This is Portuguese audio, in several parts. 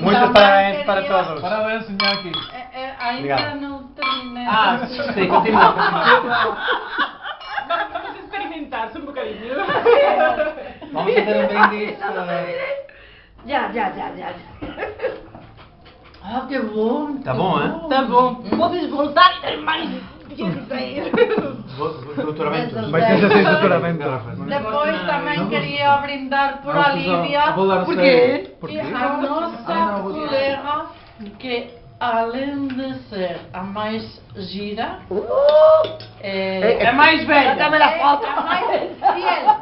Muitos parabéns para todos. Parabéns, Iñaki. Ainda não terminei. Sim, continua. Vamos experimentar-se um bocadinho. Vamos fazer um brindis. Já. Ah, que bom. Tá bom, é? Tá bom. Podes voltar e ter mais dinheiro para ir. Doutoramento. Vai ser assim, doutoramento. Depois também queria brindar por a Lívia, Porquê? que a nossa colega, que além de ser a mais gira, É mais velha. é a mais fiel,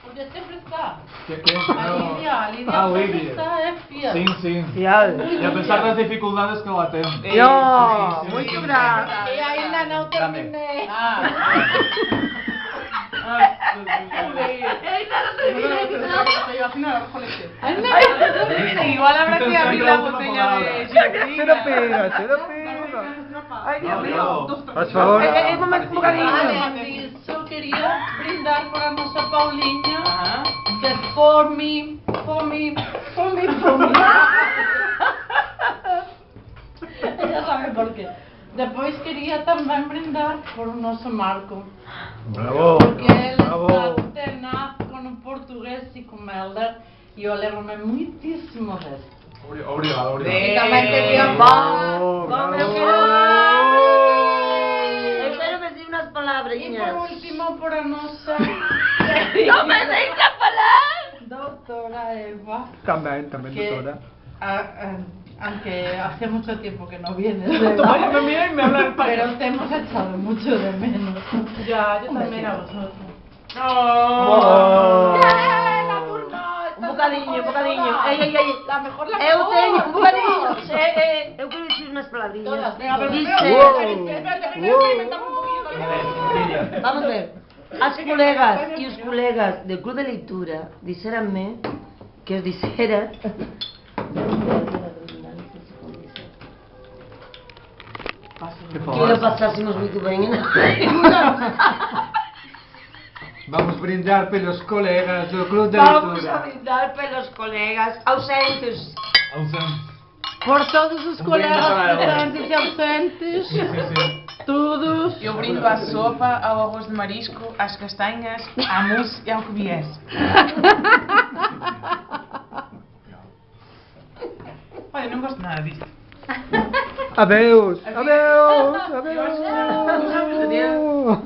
porque sempre está. A Lívia Ah, sempre Lívia. está, é fiel. Sim. Fiel. E apesar das dificuldades que ela tem. Muito grato. E ainda não terminei. Igual habrá que abrir la botella de Espera, espera. Ay, Dios mío. Por favor. Un bocadinho. Além disso, queria brindar por a nossa Paulinha, que por mim. Ella sabe por quê. Depois queria também brindar por o nosso Marco, Bravo. porque ele Bravo. está tenaz com o português e com o Helder, e eu alegro-me muitíssimo disso. Obrigado. E também queria Bravo. Eu quero decir unas E palavrinhas. por último, por a nossa ¡No me deja hablar! doutora Eva, También, que doctora. aunque hace mucho tiempo que no vienes, Toma, me mira y me habla el pero te hemos echado mucho de menos. Ya, yo también a vosotros. Oh. Un bocadinho. Ei. La mejor, Eu teño un bocadinho. Eu quero dicir unas palavrinhas. Todas, venga, pero Dice, vamos a ver. As colegas e os colegas do Club de Leitura dixeranme que os dixera que lo pasásemos moito ben. Vamos brindar pelos colegas do Club de Vamos a Leitura. brindar pelos colegas ausentes. por todos os colegas presentes e ausentes, todos. Eu brindo à sopa, ao arroz de marisco, às castanhas, à mousse e ao que vier. Olha, não gosto nada disto. Adeus. Adeus. Adeus. Adeus. Adeus. Adeus.